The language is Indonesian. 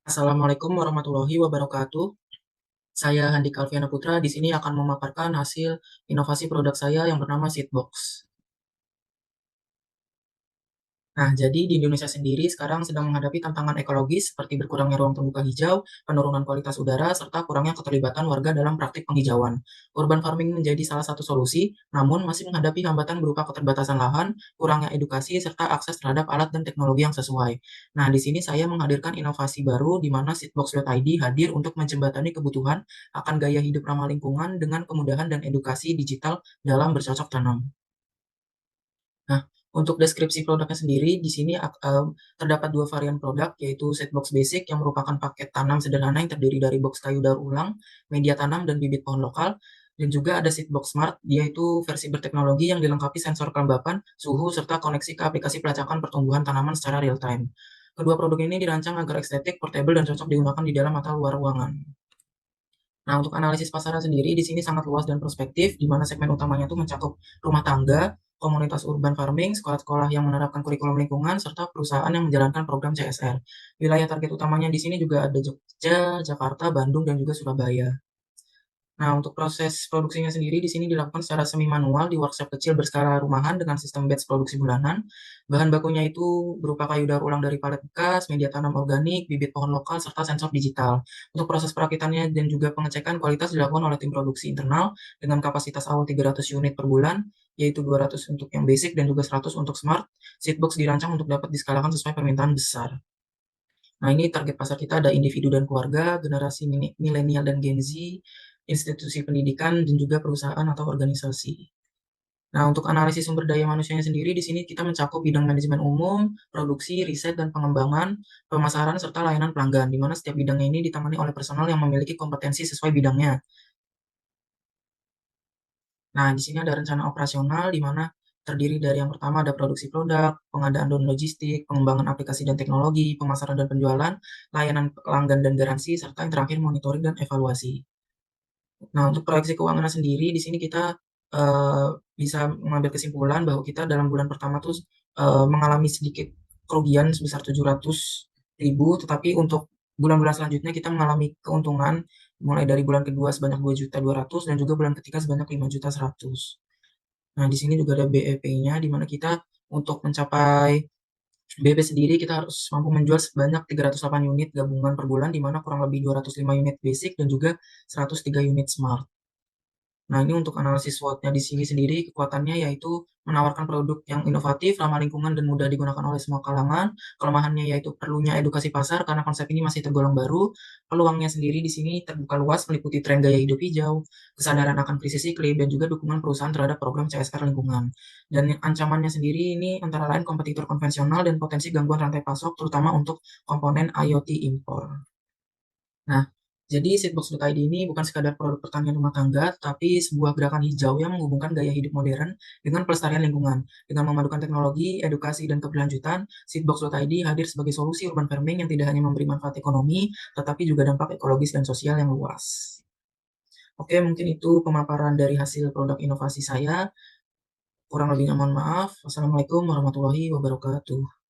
Assalamualaikum warahmatullahi wabarakatuh. Saya Handika Alfiana Putra di sini akan memaparkan hasil inovasi produk saya yang bernama Seedbox. Nah, jadi di Indonesia sendiri sekarang sedang menghadapi tantangan ekologis seperti berkurangnya ruang terbuka hijau, penurunan kualitas udara, serta kurangnya keterlibatan warga dalam praktik penghijauan. Urban farming menjadi salah satu solusi, namun masih menghadapi hambatan berupa keterbatasan lahan, kurangnya edukasi, serta akses terhadap alat dan teknologi yang sesuai. Nah, di sini saya menghadirkan inovasi baru di mana Seedbox.id hadir untuk menjembatani kebutuhan akan gaya hidup ramah lingkungan dengan kemudahan dan edukasi digital dalam bercocok tanam. Nah, untuk deskripsi produknya sendiri, di sini terdapat dua varian produk, yaitu set box basic yang merupakan paket tanam sederhana yang terdiri dari box kayu daur ulang, media tanam, dan bibit pohon lokal. Dan juga ada seed box smart, yaitu versi berteknologi yang dilengkapi sensor kelembapan, suhu, serta koneksi ke aplikasi pelacakan pertumbuhan tanaman secara real time. Kedua produk ini dirancang agar estetik, portable, dan cocok digunakan di dalam atau luar ruangan. Nah, untuk analisis pasaran sendiri di sini sangat luas dan prospektif, di mana segmen utamanya itu mencakup rumah tangga, komunitas urban farming, sekolah-sekolah yang menerapkan kurikulum lingkungan, serta perusahaan yang menjalankan program CSR. Wilayah target utamanya di sini juga ada Jogja, Jakarta, Bandung, dan juga Surabaya. Nah, untuk proses produksinya sendiri di sini dilakukan secara semi manual di workshop kecil berskala rumahan dengan sistem batch produksi bulanan. Bahan bakunya itu berupa kayu daur ulang dari palet bekas, media tanam organik, bibit pohon lokal, serta sensor digital. Untuk proses perakitannya dan juga pengecekan kualitas dilakukan oleh tim produksi internal dengan kapasitas awal 300 unit per bulan, yaitu 200 untuk yang basic dan juga 100 untuk smart. Seedbox dirancang untuk dapat diskalakan sesuai permintaan besar. Nah, ini target pasar kita ada individu dan keluarga, generasi milenial dan Gen Z, institusi pendidikan, dan juga perusahaan atau organisasi. Nah, untuk analisis sumber daya manusianya sendiri, di sini kita mencakup bidang manajemen umum, produksi, riset, dan pengembangan, pemasaran, serta layanan pelanggan, di mana setiap bidangnya ini ditangani oleh personal yang memiliki kompetensi sesuai bidangnya. Nah, di sini ada rencana operasional, di mana terdiri dari yang pertama ada produksi produk, pengadaan dan logistik, pengembangan aplikasi dan teknologi, pemasaran dan penjualan, layanan pelanggan dan garansi, serta yang terakhir monitoring dan evaluasi. Nah, untuk proyeksi keuangan sendiri, di sini kita bisa mengambil kesimpulan bahwa kita dalam bulan pertama tuh mengalami sedikit kerugian sebesar 700.000, tetapi untuk bulan-bulan selanjutnya kita mengalami keuntungan mulai dari bulan kedua sebanyak 2.200.000 dan juga bulan ketiga sebanyak 5.100.000. Nah, di sini juga ada BEP-nya, di mana kita untuk mencapai BEP sendiri kita harus mampu menjual sebanyak 308 unit gabungan per bulan, di mana kurang lebih 205 unit basic dan juga 103 unit smart. Nah, ini untuk analisis SWOT-nya di sini sendiri, kekuatannya yaitu menawarkan produk yang inovatif, ramah lingkungan, dan mudah digunakan oleh semua kalangan. Kelemahannya yaitu perlunya edukasi pasar karena konsep ini masih tergolong baru. Peluangnya sendiri di sini terbuka luas meliputi tren gaya hidup hijau, kesadaran akan krisis iklim, dan juga dukungan perusahaan terhadap program CSR lingkungan. Dan yang ancamannya sendiri ini antara lain kompetitor konvensional dan potensi gangguan rantai pasok, terutama untuk komponen IoT impor. Nah, jadi Seedbox.id ini bukan sekadar produk pertanian rumah tangga, tapi sebuah gerakan hijau yang menghubungkan gaya hidup modern dengan pelestarian lingkungan. Dengan memadukan teknologi, edukasi, dan keberlanjutan, Seedbox.id hadir sebagai solusi urban farming yang tidak hanya memberi manfaat ekonomi, tetapi juga dampak ekologis dan sosial yang luas. Oke, mungkin itu pemaparan dari hasil produk inovasi saya. Kurang lebihnya mohon maaf. Wassalamualaikum warahmatullahi wabarakatuh.